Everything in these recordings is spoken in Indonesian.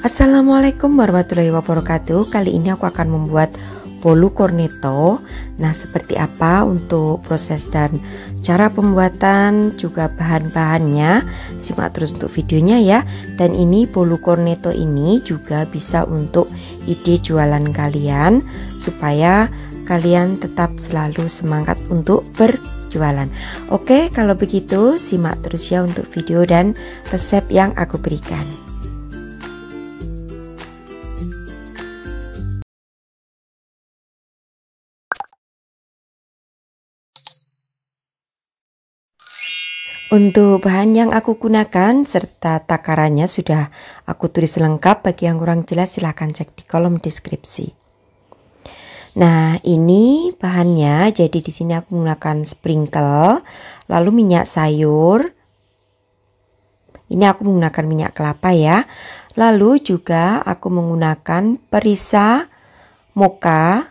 Assalamualaikum warahmatullahi wabarakatuh. Kali ini aku akan membuat bolu cornetto. Nah, seperti apa untuk proses dan cara pembuatan juga bahan-bahannya, simak terus untuk videonya ya. Dan ini bolu cornetto ini juga bisa untuk ide jualan kalian supaya kalian tetap selalu semangat untuk berjualan. Oke, kalau begitu simak terus ya untuk video dan resep yang aku berikan. Untuk bahan yang aku gunakan serta takarannya sudah aku tulis lengkap. Bagi yang kurang jelas silahkan cek di kolom deskripsi. Nah, ini bahannya. Jadi di sini aku menggunakan sprinkle, lalu minyak sayur. Ini aku menggunakan minyak kelapa ya. Lalu juga aku menggunakan perisa mocha.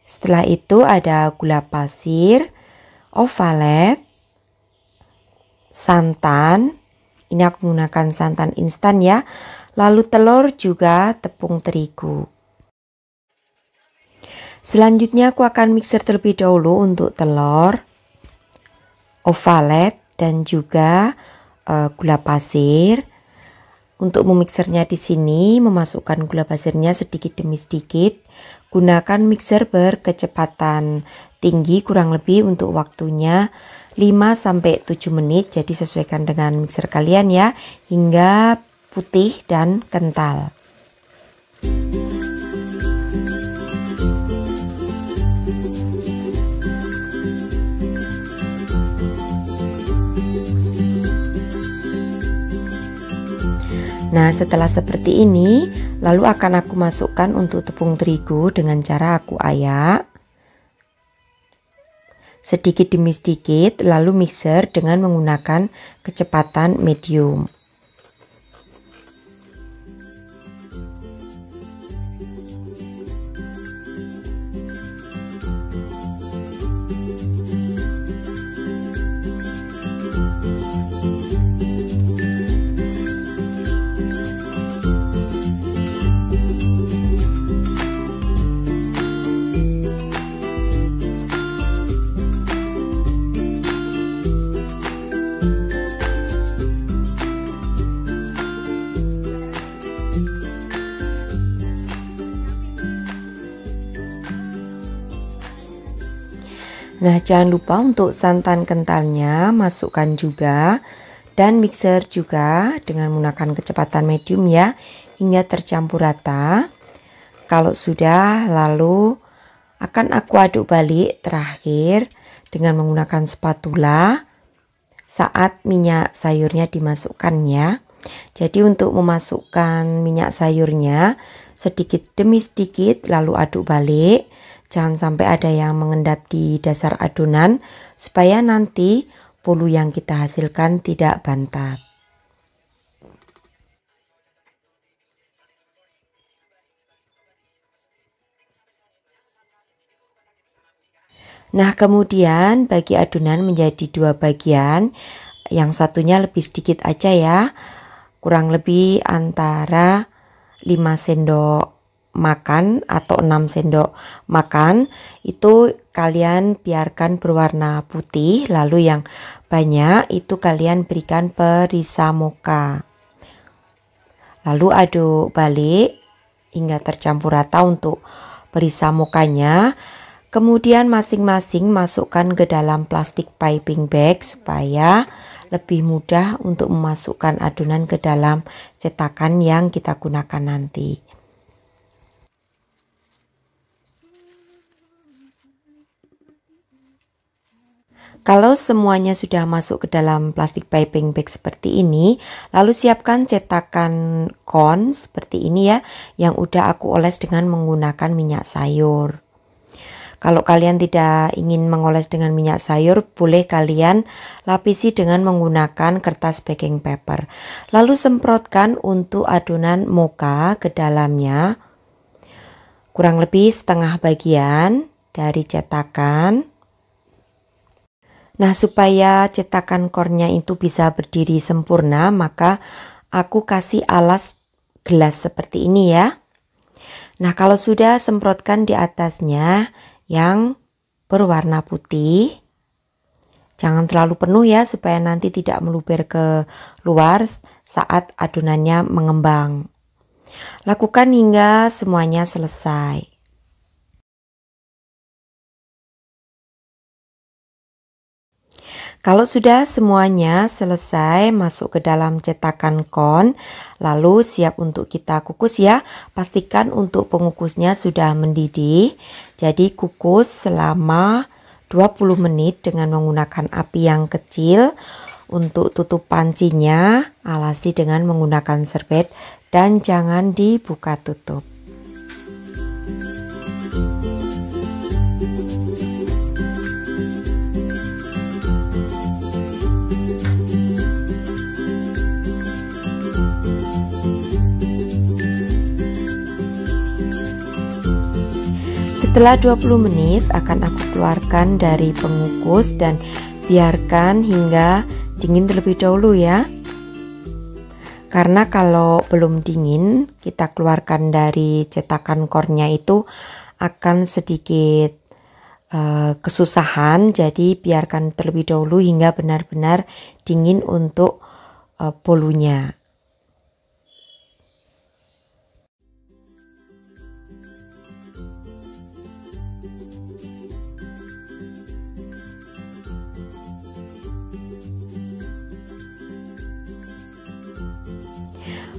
Setelah itu ada gula pasir, ovalet, santan. Ini aku menggunakan santan instan ya. Lalu telur juga tepung terigu. Selanjutnya aku akan mixer terlebih dahulu untuk telur, ovalet dan juga gula pasir. Untuk memixernya di sini memasukkan gula pasirnya sedikit demi sedikit. Gunakan mixer berkecepatan tinggi, kurang lebih untuk waktunya 5-7 menit. Jadi sesuaikan dengan mixer kalian ya, hingga putih dan kental. Nah, setelah seperti ini, lalu akan aku masukkan untuk tepung terigu dengan cara aku ayak sedikit demi sedikit, lalu mixer dengan menggunakan kecepatan medium. Nah, jangan lupa untuk santan kentalnya masukkan juga dan mixer juga dengan menggunakan kecepatan medium ya, hingga tercampur rata. Kalau sudah, lalu akan aku aduk balik terakhir dengan menggunakan spatula saat minyak sayurnya dimasukkan ya. Jadi untuk memasukkan minyak sayurnya sedikit demi sedikit lalu aduk balik. Jangan sampai ada yang mengendap di dasar adonan supaya nanti bolu yang kita hasilkan tidak bantat. Nah, kemudian bagi adonan menjadi dua bagian. Yang satunya lebih sedikit aja ya. Kurang lebih antara 5 sendok makan atau 6 sendok makan. Itu kalian biarkan berwarna putih. Lalu yang banyak itu kalian berikan perisa mocha. Lalu aduk balik hingga tercampur rata untuk perisa mochanya. Kemudian masing-masing masukkan ke dalam plastik piping bag supaya lebih mudah untuk memasukkan adonan ke dalam cetakan yang kita gunakan nanti. Kalau semuanya sudah masuk ke dalam plastik piping bag seperti ini, lalu siapkan cetakan kon seperti ini ya, yang udah aku oles dengan menggunakan minyak sayur. Kalau kalian tidak ingin mengoles dengan minyak sayur, boleh kalian lapisi dengan menggunakan kertas baking paper. Lalu semprotkan untuk adonan mocha ke dalamnya, kurang lebih setengah bagian dari cetakan. Nah, supaya cetakan core-nya itu bisa berdiri sempurna, maka aku kasih alas gelas seperti ini ya. Nah, kalau sudah, semprotkan di atasnya yang berwarna putih. Jangan terlalu penuh ya, supaya nanti tidak meluber ke luar saat adonannya mengembang. Lakukan hingga semuanya selesai. Kalau sudah semuanya selesai masuk ke dalam cetakan kon, lalu siap untuk kita kukus ya. Pastikan untuk pengukusnya sudah mendidih. Jadi kukus selama 20 menit dengan menggunakan api yang kecil. Untuk tutup pancinya, alasi dengan menggunakan serbet dan jangan dibuka tutup. Setelah 20 menit akan aku keluarkan dari pengukus dan biarkan hingga dingin terlebih dahulu ya. Karena kalau belum dingin kita keluarkan dari cetakan core-nya itu akan sedikit kesusahan. Jadi biarkan terlebih dahulu hingga benar-benar dingin untuk bolunya.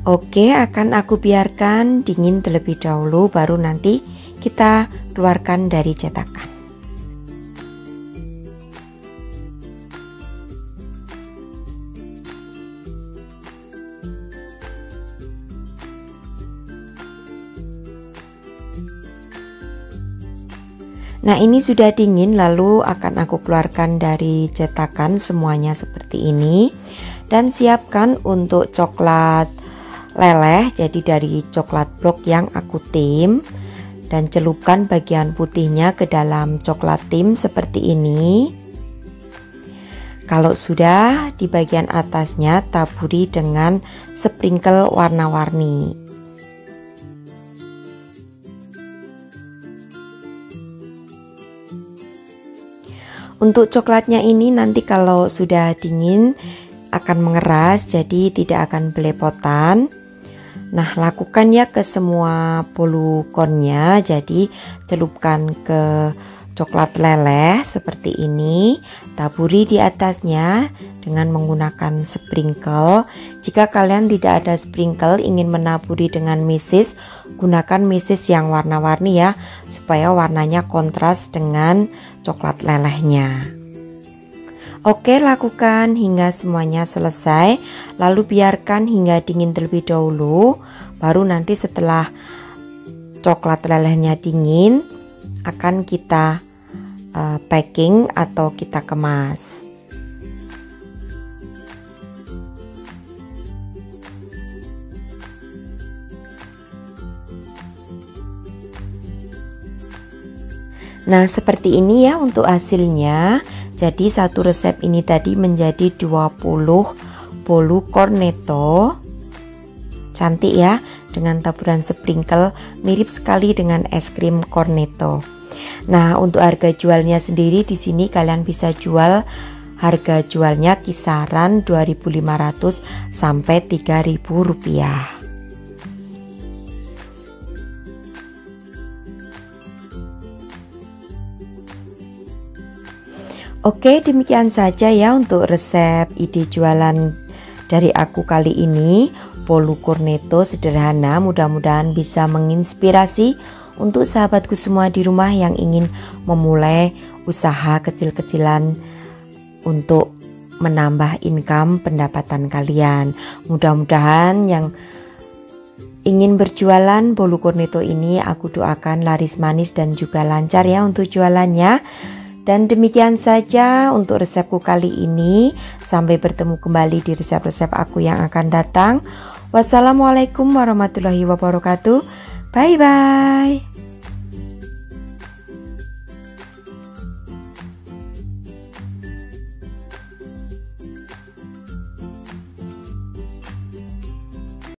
Oke, akan aku biarkan dingin terlebih dahulu, baru nanti kita keluarkan dari cetakan. Nah, ini sudah dingin, lalu akan aku keluarkan dari cetakan semuanya seperti ini. Dan siapkan untuk coklat leleh, jadi dari coklat blok yang aku tim, dan celupkan bagian putihnya ke dalam coklat tim seperti ini. Kalau sudah, di bagian atasnya taburi dengan sprinkle warna-warni. Untuk coklatnya ini nanti kalau sudah dingin akan mengeras, jadi tidak akan belepotan. Nah, lakukan ya ke semua bolu konnya. Jadi celupkan ke coklat leleh seperti ini, taburi di atasnya dengan menggunakan sprinkle. Jika kalian tidak ada sprinkle, ingin menaburi dengan mesis, gunakan mesis yang warna-warni ya, supaya warnanya kontras dengan coklat lelehnya. Oke, lakukan hingga semuanya selesai, lalu biarkan hingga dingin terlebih dahulu, baru nanti setelah coklat lelehnya dingin akan kita packing atau kita kemas. Nah, seperti ini ya untuk hasilnya. Jadi satu resep ini tadi menjadi 20 bolu cornetto. Cantik ya, dengan taburan sprinkle, mirip sekali dengan es krim cornetto. Nah, untuk harga jualnya sendiri di sini kalian bisa jual, harga jualnya kisaran 2.500 sampai 3.000 rupiah. Oke, demikian saja ya untuk resep ide jualan dari aku kali ini. Bolu cornetto sederhana, mudah-mudahan bisa menginspirasi untuk sahabatku semua di rumah yang ingin memulai usaha kecil-kecilan untuk menambah income pendapatan kalian. Mudah-mudahan yang ingin berjualan bolu cornetto ini aku doakan laris manis dan juga lancar ya untuk jualannya. Dan demikian saja untuk resepku kali ini. Sampai bertemu kembali di resep-resep aku yang akan datang. Wassalamualaikum warahmatullahi wabarakatuh. Bye bye.